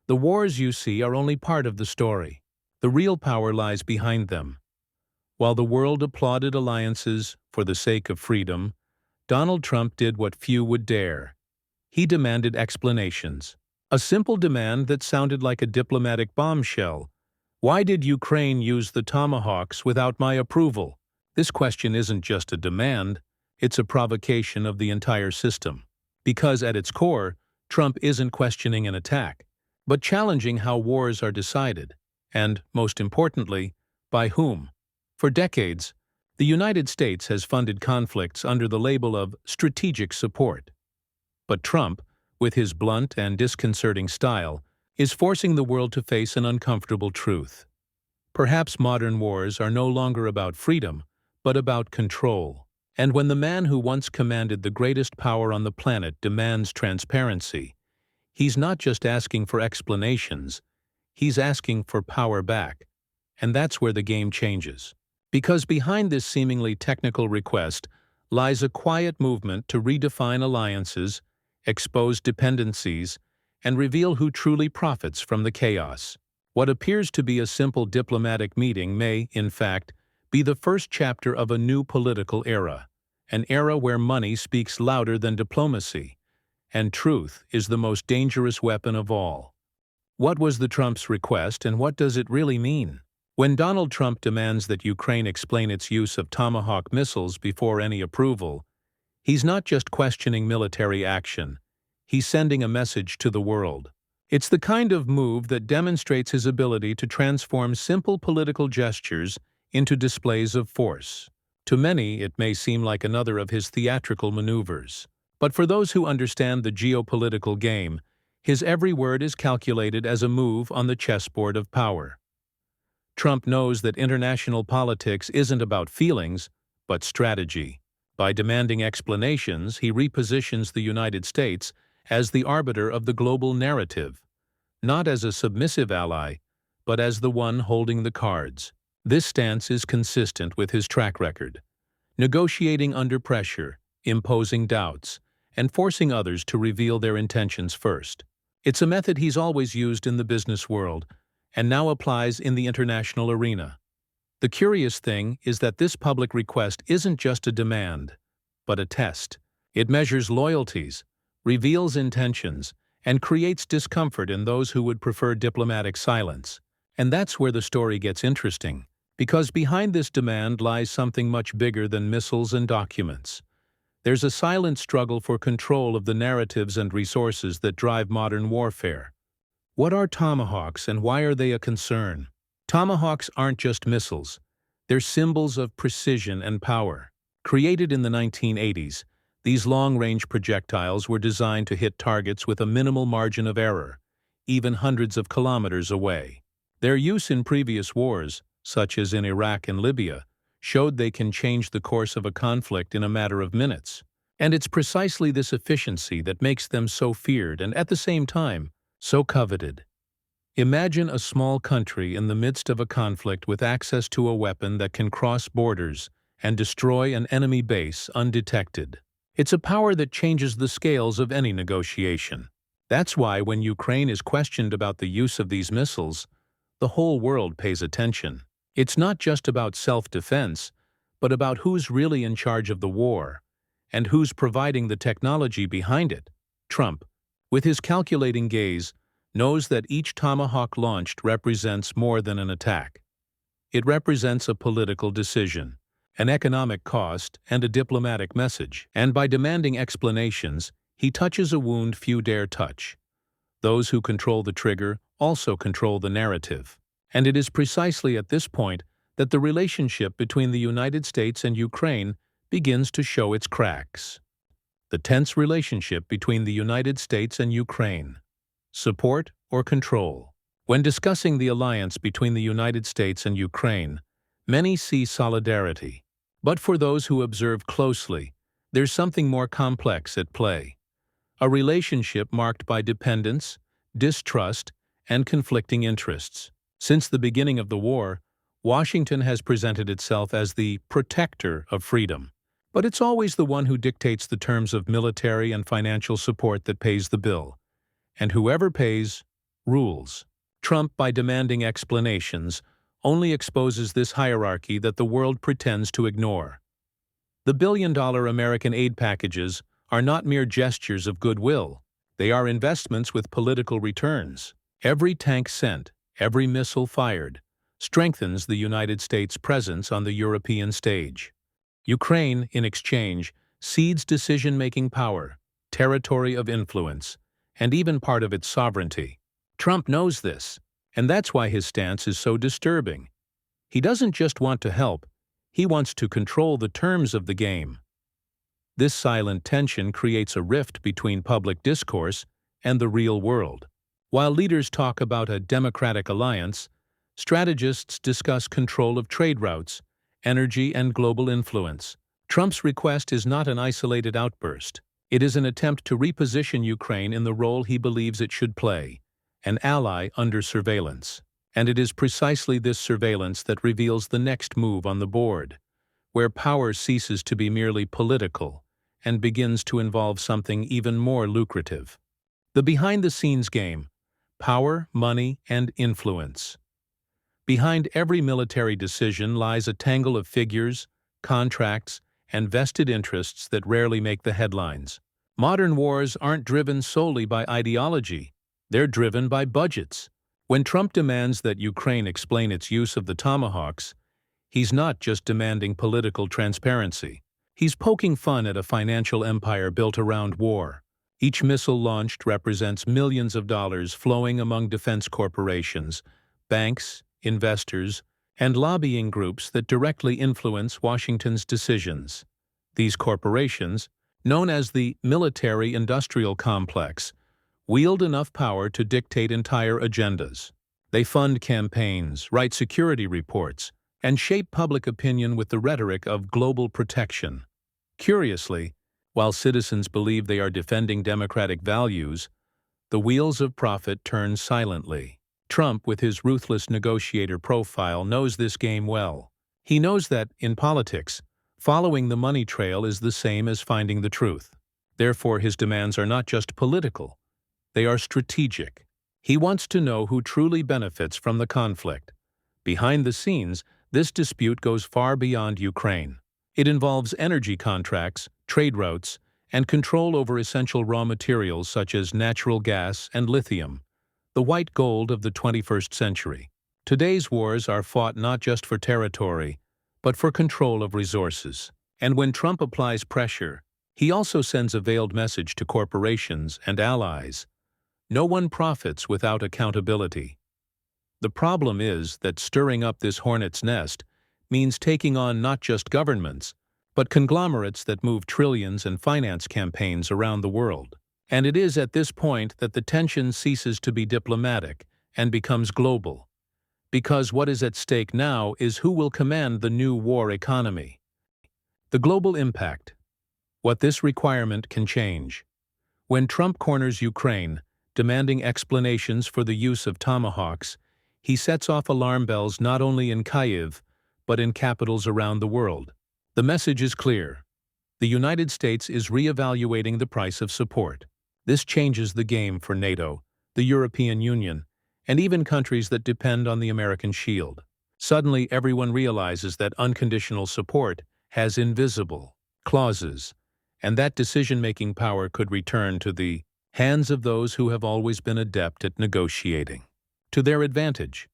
The wars you see are only part of the story. The real power lies behind them. While the world applauded alliances for the sake of freedom, Donald Trump did what few would dare. He demanded explanations. A simple demand that sounded like a diplomatic bombshell. Why did Ukraine use the Tomahawks without my approval? This question isn't just a demand, it's a provocation of the entire system. Because at its core, Trump isn't questioning an attack, but challenging how wars are decided, and, most importantly, by whom. For decades, the United States has funded conflicts under the label of strategic support. But Trump, with his blunt and disconcerting style, is forcing the world to face an uncomfortable truth. Perhaps modern wars are no longer about freedom, but about control. And when the man who once commanded the greatest power on the planet demands transparency, he's not just asking for explanations, he's asking for power back. And that's where the game changes. Because behind this seemingly technical request lies a quiet movement to redefine alliances, expose dependencies, and reveal who truly profits from the chaos. What appears to be a simple diplomatic meeting may, in fact, be the first chapter of a new political era, an era where money speaks louder than diplomacy, and truth is the most dangerous weapon of all. What was the Trump's request, and what does it really mean? When Donald Trump demands that Ukraine explain its use of Tomahawk missiles before any approval, he's not just questioning military action, he's sending a message to the world. It's the kind of move that demonstrates his ability to transform simple political gestures into displays of force. To many, it may seem like another of his theatrical maneuvers. But for those who understand the geopolitical game, his every word is calculated as a move on the chessboard of power. Trump knows that international politics isn't about feelings, but strategy. By demanding explanations, he repositions the United States as the arbiter of the global narrative, not as a submissive ally, but as the one holding the cards. This stance is consistent with his track record, negotiating under pressure, imposing doubts, and forcing others to reveal their intentions first. It's a method he's always used in the business world, and now applies in the international arena. The curious thing is that this public request isn't just a demand, but a test. It measures loyalties, reveals intentions, and creates discomfort in those who would prefer diplomatic silence. And that's where the story gets interesting, because behind this demand lies something much bigger than missiles and documents. There's a silent struggle for control of the narratives and resources that drive modern warfare. What are Tomahawks and why are they a concern? Tomahawks aren't just missiles. They're symbols of precision and power. Created in the 1980s, these long-range projectiles were designed to hit targets with a minimal margin of error, even hundreds of kilometers away. Their use in previous wars, such as in Iraq and Libya, showed they can change the course of a conflict in a matter of minutes. And it's precisely this efficiency that makes them so feared and, at the same time, so coveted. Imagine a small country in the midst of a conflict with access to a weapon that can cross borders and destroy an enemy base undetected. It's a power that changes the scales of any negotiation. That's why when Ukraine is questioned about the use of these missiles, the whole world pays attention. It's not just about self-defense, but about who's really in charge of the war, and who's providing the technology behind it. Trump, with his calculating gaze, knows that each Tomahawk launched represents more than an attack. It represents a political decision, an economic cost, and a diplomatic message. And by demanding explanations, he touches a wound few dare touch. Those who control the trigger also control the narrative. And it is precisely at this point that the relationship between the United States and Ukraine begins to show its cracks. The tense relationship between the United States and Ukraine. Support or control? When discussing the alliance between the United States and Ukraine, many see solidarity. But for those who observe closely, there's something more complex at play. A relationship marked by dependence, distrust, and conflicting interests. Since the beginning of the war, Washington has presented itself as the protector of freedom. But it's always the one who dictates the terms of military and financial support that pays the bill. And whoever pays, rules. Trump, by demanding explanations, only exposes this hierarchy that the world pretends to ignore. The billion-dollar American aid packages are not mere gestures of goodwill. They are investments with political returns. Every tank sent, every missile fired, strengthens the United States' presence on the European stage. Ukraine, in exchange, cedes decision-making power, territory of influence, and even part of its sovereignty. Trump knows this, and that's why his stance is so disturbing. He doesn't just want to help, he wants to control the terms of the game. This silent tension creates a rift between public discourse and the real world. While leaders talk about a democratic alliance, strategists discuss control of trade routes, energy, and global influence. Trump's request is not an isolated outburst. It is an attempt to reposition Ukraine in the role he believes it should play, an ally under surveillance. And it is precisely this surveillance that reveals the next move on the board, where power ceases to be merely political and begins to involve something even more lucrative. The behind-the-scenes game: power, money, and influence. Behind every military decision lies a tangle of figures, contracts, and vested interests that rarely make the headlines. Modern wars aren't driven solely by ideology, they're driven by budgets. When Trump demands that Ukraine explain its use of the Tomahawks, he's not just demanding political transparency. He's poking fun at a financial empire built around war. Each missile launched represents millions of dollars flowing among defense corporations, banks, investors, and lobbying groups that directly influence Washington's decisions. These corporations, known as the military-industrial complex, wield enough power to dictate entire agendas. They fund campaigns, write security reports, and shape public opinion with the rhetoric of global protection. Curiously, while citizens believe they are defending democratic values, the wheels of profit turn silently. Trump, with his ruthless negotiator profile, knows this game well. He knows that, in politics, following the money trail is the same as finding the truth. Therefore, his demands are not just political, they are strategic. He wants to know who truly benefits from the conflict. Behind the scenes, this dispute goes far beyond Ukraine. It involves energy contracts, trade routes, and control over essential raw materials such as natural gas and lithium, the white gold of the 21st century. Today's wars are fought not just for territory, but for control of resources. And when Trump applies pressure, he also sends a veiled message to corporations and allies. No one profits without accountability. The problem is that stirring up this hornet's nest means taking on not just governments, but conglomerates that move trillions and finance campaigns around the world. And it is at this point that the tension ceases to be diplomatic and becomes global. Because what is at stake now is who will command the new war economy. The global impact. What this requirement can change. When Trump corners Ukraine, demanding explanations for the use of Tomahawks, he sets off alarm bells not only in Kyiv, but in capitals around the world. The message is clear. The United States is re-evaluating the price of support. This changes the game for NATO, the European Union, and even countries that depend on the American shield. Suddenly, everyone realizes that unconditional support has invisible clauses, and that decision-making power could return to the hands of those who have always been adept at negotiating. To their advantage.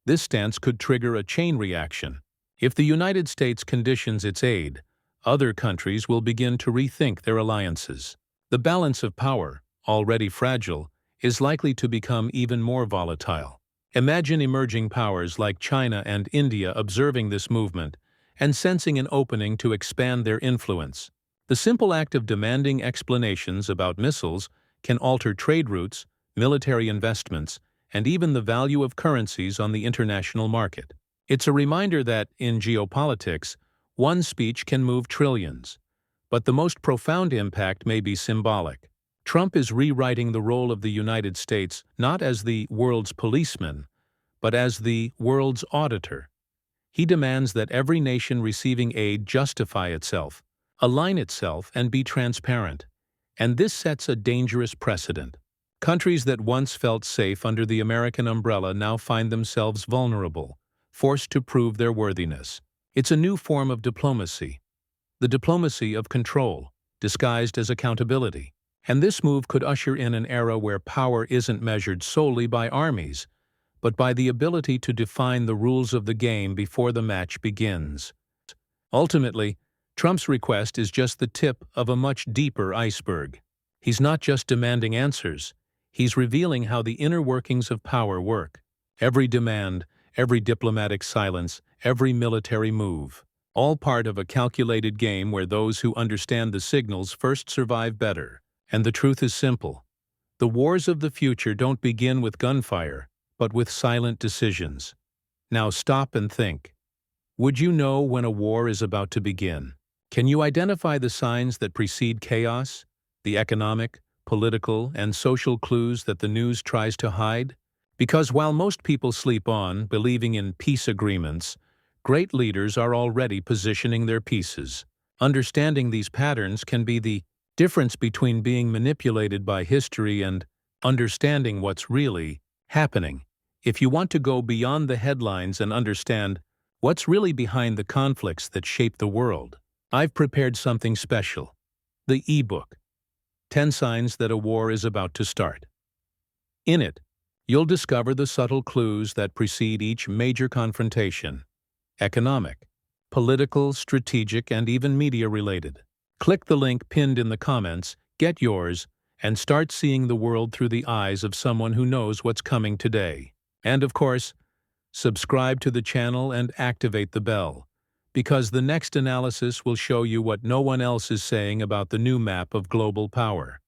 This stance could trigger a chain reaction. If the United States conditions its aid, other countries will begin to rethink their alliances. The balance of power, already fragile, is likely to become even more volatile. Imagine emerging powers like China and India observing this movement and sensing an opening to expand their influence. The simple act of demanding explanations about missiles can alter trade routes, military investments, and even the value of currencies on the international market. It's a reminder that, in geopolitics, one speech can move trillions, but the most profound impact may be symbolic. Trump is rewriting the role of the United States not as the world's policeman, but as the world's auditor. He demands that every nation receiving aid justify itself, align itself, and be transparent. And this sets a dangerous precedent. Countries that once felt safe under the American umbrella now find themselves vulnerable, forced to prove their worthiness. It's a new form of diplomacy, the diplomacy of control, disguised as accountability. And this move could usher in an era where power isn't measured solely by armies, but by the ability to define the rules of the game before the match begins. Ultimately, Trump's request is just the tip of a much deeper iceberg. He's not just demanding answers, he's revealing how the inner workings of power work. Every demand, every diplomatic silence, every military move, all part of a calculated game where those who understand the signals first survive better. And the truth is simple. The wars of the future don't begin with gunfire, but with silent decisions. Now stop and think. Would you know when a war is about to begin? Can you identify the signs that precede chaos, the economic, political, and social clues that the news tries to hide? Because while most people sleep on, believing in peace agreements, great leaders are already positioning their pieces. Understanding these patterns can be the difference between being manipulated by history and understanding what's really happening. If you want to go beyond the headlines and understand what's really behind the conflicts that shape the world, I've prepared something special. The ebook, 10 Signs That a War is About to Start. In it, you'll discover the subtle clues that precede each major confrontation: economic, political, strategic, and even media-related. Click the link pinned in the comments, get yours, and start seeing the world through the eyes of someone who knows what's coming today. And of course, subscribe to the channel and activate the bell, because the next analysis will show you what no one else is saying about the new map of global power.